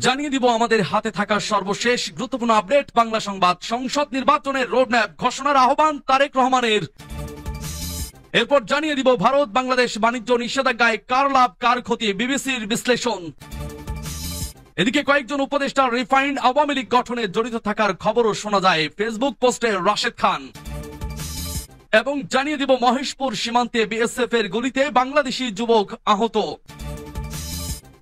জানিয়ে দিব আমাদের হাতে থাকা সর্বশেষ গুরুত্বপূর্ণ আপডেট বাংলা সংবাদ। সংসদ নির্বাচনের রোডম্যাপ ঘোষণার আহ্বান তারেক রহমানের। এরপর জানিয়ে দিব ভারত বাংলাদেশ বাণিজ্য নিষেধাজ্ঞায় কার লাভ কার ক্ষতি, বিবিসির বিশ্লেষণ। এদিকে কয়েকজন উপদেষ্টার রিফাইন্ড আওয়ামী লীগ গঠনে জড়িত থাকার খবরও শোনা যায় ফেসবুক পোস্টে রাশেদ খান। এবং জানিয়ে দিব মহেশপুর সীমান্তে বিএসএফ এর গুলিতে বাংলাদেশি যুবক আহত।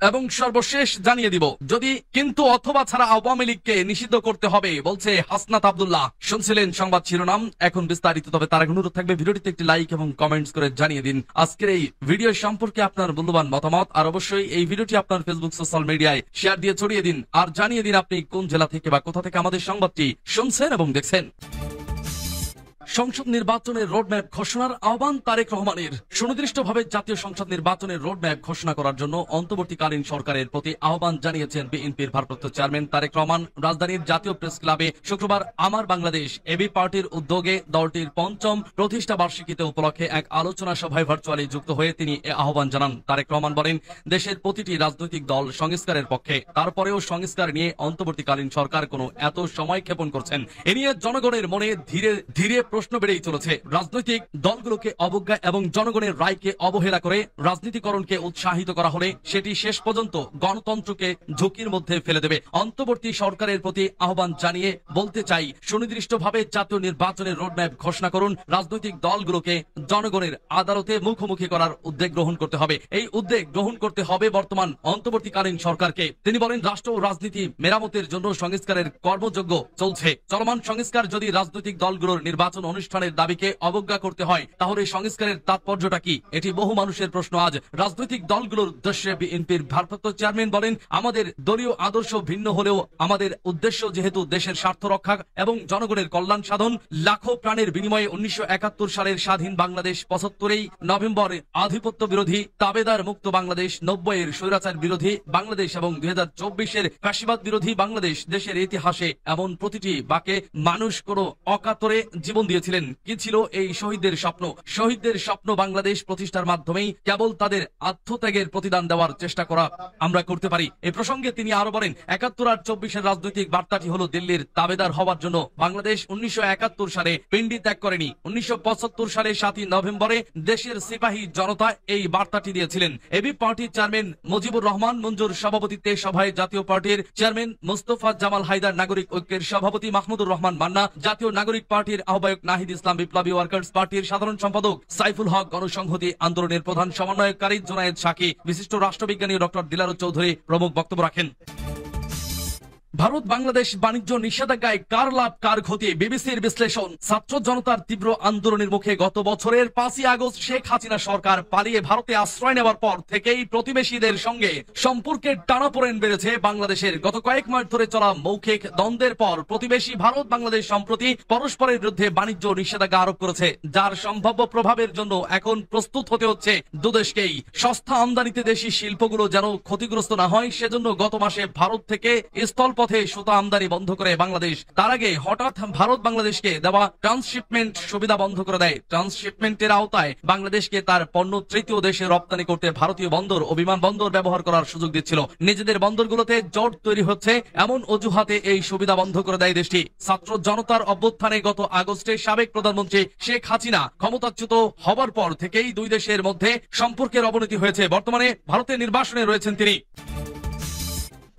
এবং সর্বশেষ জানিয়ে দিব যদি কিন্তু অথবা ছাড়া আওয়ামী লীগকে নিষিদ্ধ করতে হবে বলছে হাসনাত আব্দুল্লাহ। শুনছিলেন সংবাদ শিরোনাম, এখন বিস্তারিত। তবে তার অনুরোধ থাকবে ভিডিওটিতে একটি লাইক এবং কমেন্টস করে জানিয়ে দিন আজকের এই ভিডিও সম্পর্কে আপনার মূল্যবান মতামত। আর অবশ্যই এই ভিডিওটি আপনার ফেসবুক সোশ্যাল মিডিয়ায় শেয়ার দিয়ে ছড়িয়ে দিন। আর জানিয়ে দিন আপনি কোন জেলা থেকে বা কোথা থেকে আমাদের সংবাদটি শুনছেন এবং দেখছেন। সংসদ নির্বাচনের রোডম্যাপ ঘোষণার আহ্বান তারেক রহমানের। সুনির্দিষ্টভাবে জাতীয় সংসদ নির্বাচনের রোডম্যাপ ঘোষণা করার জন্য অন্তর্বর্তীকালীন সরকারের প্রতি আহ্বান জানিয়েছেন বিএনপির ভারপ্রাপ্ত চেয়ারম্যান তারেক রহমান। রাজধানীর জাতীয় প্রেস ক্লাবে শুক্রবার আমার বাংলাদেশ এবি পার্টির উদ্যোগে দলটির পঞ্চম প্রতিষ্ঠা বার্ষিকীতে উপলক্ষে এক আলোচনা সভায় ভার্চুয়ালি যুক্ত হয়ে তিনি এ আহ্বান জানান। তারেক রহমান বলেন, দেশের প্রতিটি রাজনৈতিক দল সংস্কারের পক্ষে, তারপরেও সংস্কার নিয়ে অন্তর্বর্তীকালীন সরকার কোনো এত সময় ক্ষেপণ করছেন, এ নিয়ে জনগণের মনে ধীরে ধীরে প্রশ্ন বেড়েই চলেছে। রাজনৈতিক দলগুলোকে অবজ্ঞা এবং জনগণের রায়কে অবহেলা করে রাজনীতিকরণকে উৎসাহিত করা হলে সেটি শেষ পর্যন্ত গণতন্ত্রকে ঝুঁকির মধ্যে ফেলে দেবে। অন্তর্বর্তী সরকারের প্রতি আহ্বান জানিয়ে বলতে চাই, সুনির্দিষ্টভাবে জাতীয় নির্বাচনের রোডম্যাপ ঘোষণা করুন। রাজনৈতিক দলগুলোকে জনগণের আদালতে মুখোমুখি করার উদ্যোগ গ্রহণ করতে হবে। এই উদ্যোগ গ্রহণ করতে হবে বর্তমান অন্তর্বর্তীকালীন সরকারকে। তিনি বলেন, রাষ্ট্র ও রাজনীতি মেরামতের জন্য সংস্কারের কর্মযজ্ঞ চলছে। চলমান সংস্কার যদি রাজনৈতিক দলগুলোর নির্বাচন অনুষ্ঠানের দাবিকে অবজ্ঞা করতে হয় তাহলে সংস্কারের তাৎপর্যটা কি? এটি বহু মানুষের প্রশ্ন। আজ রাজনৈতিক দলগুলোর উদ্দেশ্যে বিএনপির ভারপ্রাপ্ত চেয়ারম্যান বলেন, আমাদের দলীয় আদর্শ ভিন্ন হলেও আমাদের উদ্দেশ্য যেহেতু দেশের স্বার্থ রক্ষা এবং জনগণের কল্যাণ সাধন। লাখো প্রাণের বিনিময়ে 1971 সালের স্বাধীন বাংলাদেশ, 75 নভেম্বর আধিপত্য বিরোধী তাবেদার মুক্ত বাংলাদেশ, 90-এর স্বৈরাচার বিরোধী বাংলাদেশ এবং 2024-এর ফ্যাসিবাদ বিরোধী বাংলাদেশ। দেশের ইতিহাসে এমন প্রতিটি বাকে মানুষ কোনো অকাতরে জীবন দিয়েছিলেন। কি ছিল এই শহীদদের স্বপ্ন? শহীদদের স্বপ্ন বাংলাদেশ প্রতিষ্ঠার মাধ্যমেই কেবল তাদের আত্মত্যাগের প্রতিদান দেওয়ার চেষ্টা করা আমরা করতে পারি। এ প্রসঙ্গে তিনি আরো বলেন, 71 আর 24-এর রাজনৈতিক বার্তাটি হলো দিল্লির তাবেদার হওয়ার জন্য। বাংলাদেশ 1971 সালে পিন্ডি ত্যাগ করেনি। 1975 সালে 7 নভেম্বরে দেশের সিপাহী জনতা এই বার্তাটি দিয়েছিলেন। এবি পার্টির চেয়ারম্যান মুজিবুর রহমান মঞ্জুর সভাপতিত্বে সভায় জাতীয় পার্টির চেয়ারম্যান মুস্তফা জামাল হায়দার, নাগরিক ঐক্যের সভাপতি মাহমুদুর রহমান মান্না, জাতীয় নাগরিক পার্টির আহ্বায়ক নাহিদ ইসলাম, বিপ্লবী ওয়ার্কার্স পার্টির সাধারণ সম্পাদক সাইফুল হক, গণসংহতি আন্দোলনের প্রধান সমন্বয়কারী জুনায়েদ সাকি, বিশিষ্ট রাষ্ট্রবিজ্ঞানী ডক্টর দিলারুদ চৌধুরী প্রমুখ বক্তব্য রাখেন। ভারত বাংলাদেশ বাণিজ্য নিষেধাজ্ঞায় কার লাভ কার ক্ষতি, বিবিসির বিশ্লেষণ। ছাত্র জনতার তীব্র আন্দোলনের মুখে গত বছরের 5ই আগস্ট শেখ হাসিনা সরকার পালিয়ে ভারতে আশ্রয় নেওয়ার পর থেকেই প্রতিবেশীদের সঙ্গে সম্পর্কের টানাপোড়েন বেড়েছে বাংলাদেশের। গত কয়েক মাস ধরে চলা মৌখিক দ্বন্দ্বের পর প্রতিবেশী ভারত বাংলাদেশ সম্প্রতি পরস্পরের বিরুদ্ধে বাণিজ্য নিষেধাজ্ঞা আরোপ করেছে, যার সম্ভাব্য প্রভাবের জন্য এখন প্রস্তুত হতে হচ্ছে দুদেশকেই। সস্তা আমদানিতে দেশি শিল্পগুলো যেন ক্ষতিগ্রস্ত না হয় সেজন্য গত মাসে ভারত থেকে স্থলপথে সুতা আমদানি বন্ধ করে বাংলাদেশ। তার আগে হঠাৎ ভারত বাংলাদেশকে দেওয়া ট্রান্সশিপমেন্ট সুবিধা বন্ধ করে দেয়। ট্রান্সশিপমেন্টের আওতায় বাংলাদেশকে তার পণ্য তৃতীয় দেশে রপ্তানি করতে ভারতীয় বন্দর ও বিমানবন্দর ব্যবহার করার সুযোগ দিচ্ছিল। নিজেদের বন্দরগুলোতে জট তৈরি হচ্ছে এমন অজুহাতে এই সুবিধা বন্ধ করে দেয় দেশটি। ছাত্র জনতার অভ্যুত্থানে গত আগস্টে সাবেক প্রধানমন্ত্রী শেখ হাসিনা ক্ষমতাচ্যুত হবার পর থেকেই দুই দেশের মধ্যে সম্পর্কের অবনতি হয়েছে। বর্তমানে ভারতের নির্বাসনে রয়েছেন তিনি।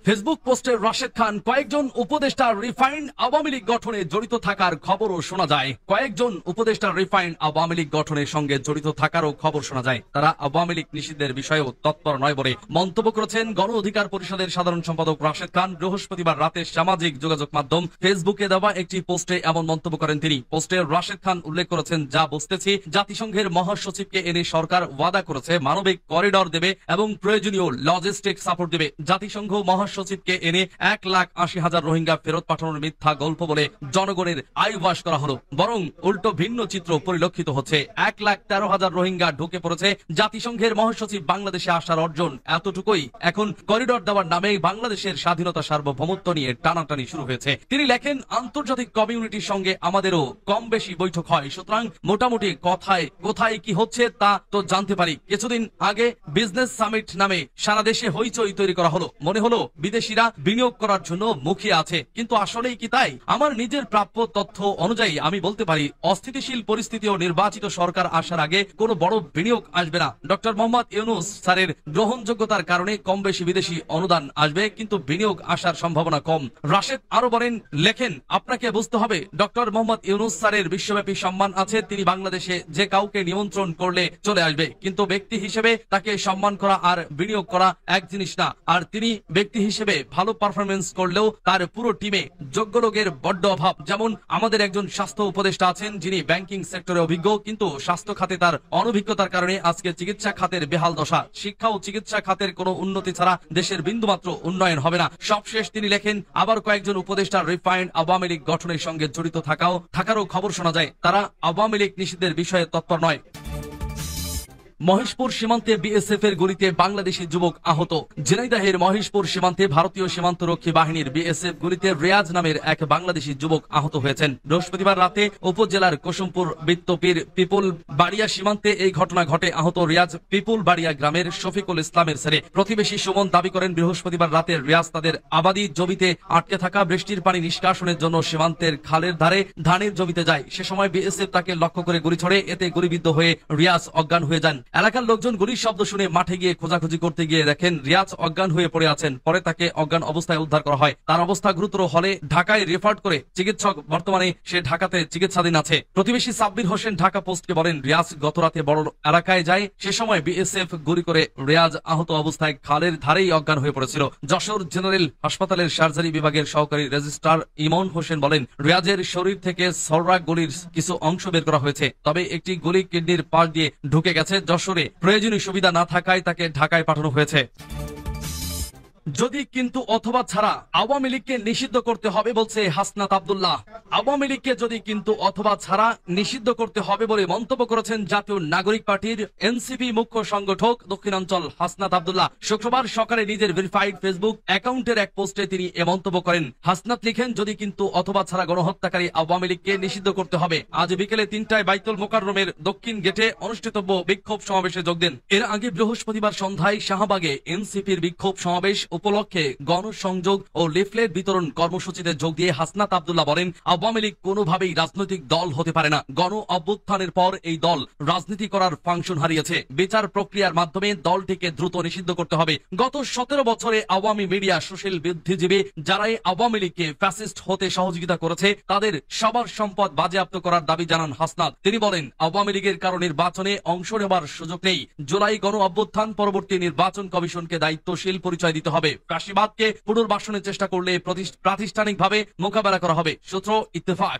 ফেসবুক পোস্টে রাশেদ খান, কয়েকজন উপদেষ্টার রিফাইন্ড আওয়ামী লীগ গঠনে জড়িত থাকার খবরও শোনা যায়। কয়েকজন উপদেষ্টার রিফাইন্ড আওয়ামী লীগ গঠনের সঙ্গে জড়িত থাকারও খবর শোনা যায়। তারা আওয়ামী লীগ নিষিদ্ধের বিষয়েও তৎপর নয় বলে মন্তব্য করেছেন গণ অধিকার পরিষদের সাধারণ সম্পাদক রাশেদ খান। বৃহস্পতিবার রাতে সামাজিক যোগাযোগ মাধ্যম ফেসবুকে দেওয়া একটি পোস্টে এমন মন্তব্য করেন তিনি। পোস্টে রাশেদ খান উল্লেখ করেছেন, যা বুঝতেছি জাতিসংঘের মহাসচিবকে এনে সরকার ওয়াদা করেছে মানবিক করিডর দেবে এবং প্রয়োজনীয় লজিস্টিক সাপোর্ট দেবে। জাতিসংঘ সচিবকে এনে 1,80,000 রোহিঙ্গা ফেরত পাঠানোর মিথ্যা গল্প বলে জনগণের আইওয়াশ করা হলো। বরং উল্টো ভিন্ন চিত্র পরিলক্ষিত হচ্ছে। 1,13,000 রোহিঙ্গা ঢুকে পড়েছে। জাতিসংঘের মহাসচিব বাংলাদেশে আসার অর্জন এতটুকুই। এখন করিডর দেওয়ার নামে বাংলাদেশের স্বাধীনতা সার্বভৌমত্ব নিয়ে টানাটানি শুরু হয়েছে। তিনি লেখেন, আন্তর্জাতিক কমিউনিটির সঙ্গে আমাদেরও কম বেশি বৈঠক হয়, সুতরাং মোটামুটি কোথায় কি হচ্ছে তা তো জানতে পারি। কিছুদিন আগে বিজনেস সামিট নামে সারা দেশে হইচই তৈরি করা হলো। মনে হলো বিদেশিরা বিনিয়োগ করার জন্য মুখিয়ে আছে, কিন্তু আসলেই কি তাই? আমার নিজের প্রাপ্য তথ্য অনুযায়ী আমি বলতে পারি, অস্থিতিশীল পরিস্থিতি ও নির্বাচিত সরকার আসার আগে কোনো বড় বিনিয়োগ আসবে না। ডক্টর মোহাম্মদ ইউনূস স্যারের গ্রহণযোগ্যতার কারণে কম বেশি বিদেশি অনুদান আসবে, কিন্তু বিনিয়োগ আসার সম্ভাবনা কম। রাশেদ আরো বলেন, লেখেন, আপনাকে বুঝতে হবে ডক্টর মোহাম্মদ ইউনূস স্যারের বিশ্বব্যাপী সম্মান আছে। তিনি বাংলাদেশে যে কাউকে নিমন্ত্রণ করলে চলে আসবে, কিন্তু ব্যক্তি হিসেবে তাকে সম্মান করা আর বিনিয়োগ করা এক জিনিস না। আর তিনি ব্যক্তি হিসেবে ভালো পারফরমেন্স করলেও তার পুরো টিমে যোগ্য লোকের বড্ড অভাব। যেমন আমাদের একজন স্বাস্থ্য উপদেষ্টা আছেন যিনি ব্যাংকিং সেক্টরে অভিজ্ঞ, কিন্তু স্বাস্থ্য খাতে তার অনভিজ্ঞতার কারণে আজকে চিকিৎসা খাতের বেহাল দশা। শিক্ষা ও চিকিৎসা খাতের কোনো উন্নতি ছাড়া দেশের বিন্দুমাত্র উন্নয়ন হবে না। সবশেষ তিনি লেখেন, আবার কয়েকজন উপদেষ্টা রিফাইন্ড আওয়ামী লীগ গঠনের সঙ্গে জড়িত থাকারও খবর শোনা যায়। তারা আওয়ামী লীগ নিষিদ্ধের বিষয়ে তৎপর নয়। মহেশপুর সীমান্তে বিএসএফ এর গুলিতে বাংলাদেশি যুবক আহত। ঝিনাইদহের মহেশপুর সীমান্তে ভারতীয় সীমান্তরক্ষী বাহিনীর বিএসএফ গুলিতে রিয়াজ নামের এক বাংলাদেশি যুবক আহত হয়েছেন। বৃহস্পতিবার রাতে উপজেলার কুসুমপুর বৃত্তপীর পিপুল বাড়িয়া সীমান্তে এই ঘটনা ঘটে। আহত রিয়াজ পিপুল বাড়িয়া গ্রামের শফিকুল ইসলামের ছেলে। প্রতিবেশী সুমন দাবি করেন, বৃহস্পতিবার রাতে রিয়াজ তাদের আবাদি জমিতে আটকে থাকা বৃষ্টির পানি নিষ্কাশনের জন্য সীমান্তের খালের ধারে ধানের জমিতে যায়। সে সময় বিএসএফ তাকে লক্ষ্য করে গুলি ছোড়ে। এতে গুলিবিদ্ধ হয়ে রিয়াজ অজ্ঞান হয়ে যান। এলাকার লোকজন গুলির শব্দ শুনে মাঠে গিয়ে খোঁজাখুঁজি করতে গিয়ে দেখেন রিয়াজ অজ্ঞান হয়ে পড়ে আছেন। পরে তাকে অজ্ঞান অবস্থায় উদ্ধার করা হয়। তার অবস্থা গুরুতর হলে ঢাকায় রেফার করে চিকিৎসক, বর্তমানে সে ঢাকাতে চিকিৎসাধীন আছে। প্রতিবেশী সাব্বির হোসেন ঢাকা পোস্টকে বলেন, রিয়াজ গতরাতে বড় এলাকায় যায়। সে সময় বিএসএফ গুলি করে রিয়াজ আহত অবস্থায় খালের ধারেই অজ্ঞান হয়ে পড়েছিল। যশোর জেনারেল হাসপাতালের সার্জারি বিভাগের সহকারী রেজিস্ট্রার ইমন হোসেন বলেন, রিয়াজের শরীর থেকে সররা গুলির কিছু অংশ বের করা হয়েছে, তবে একটি গুলি কিডনির পাশ দিয়ে ঢুকে গেছে। যশোরে প্রয়োজনীয় সুবিধা না থাকায় তাকে ঢাকায় পাঠানো হয়েছে। যদি কিন্তু অথবা ছাড়া আওয়ামী লীগকে নিষিদ্ধ করতে হবে বলছে হাসনাত আব্দুল্লাহ। আওয়ামী লীগকে যদি কিন্তু অথবা ছাড়া নিষিদ্ধ করতে হবে বলে মন্তব্য করেছেন জাতীয় নাগরিক পার্টির এনসিপি মুখ্য সংগঠক দক্ষিণাঞ্চল হাসনাত আব্দুল্লাহ। শুক্রবার সকালে নিজের ভেরিফাইড ফেসবুক অ্যাকাউন্টের এক পোস্টে তিনি এ মন্তব্য করেন। হাসনাত লিখেন, যদি কিন্তু অথবা ছাড়া গণহত্যাকারী আওয়ামী লীগকে নিষিদ্ধ করতে হবে। আজ বিকেলে 3টায় বাইতুল মোকাররমের দক্ষিণ গেটে অনুষ্ঠিতব্য বিক্ষোভ সমাবেশে যোগ দেন। এর আগে বৃহস্পতিবার সন্ধ্যায় শাহবাগে এনসিপির বিক্ষোভ সমাবেশ উপলক্ষে গণসংযোগ ও লিফলেট বিতরণ কর্মসূচিতে যোগ দিয়ে হাসনাত আব্দুল্লাহ বলেন, আওয়ামী লীগ কোনোভাবেই রাজনৈতিক দল হতে পারে না। গণ অভ্যুত্থানের পর এই দল রাজনীতি করার ফাংশন হারিয়েছে। বিচার প্রক্রিয়ার মাধ্যমে দলটিকে দ্রুত নিষিদ্ধ করতে হবে। গত 17 বছরে আওয়ামী মিডিয়া, সুশীল বুদ্ধিজীবী যারাই আওয়ামী লীগকে ফ্যাসিস্ট হতে সহযোগিতা করেছে তাদের সবার সম্পদ বাজেয়াপ্ত করার দাবি জানান হাসনাত। তিনি বলেন, আওয়ামী লীগের কারণে নির্বাচনে অংশ নেবার সুযোগ নেই। জুলাই গণ অভ্যুত্থান পরবর্তী নির্বাচন কমিশনকে দায়িত্বশীল পরিচয় দিতে হবে। ফ্যাসিবাদকে পুনর্বাসনের চেষ্টা করলে প্রাতিষ্ঠানিকভাবে মোকাবেলা করা হবে। সূত্র ইত্তেফাক।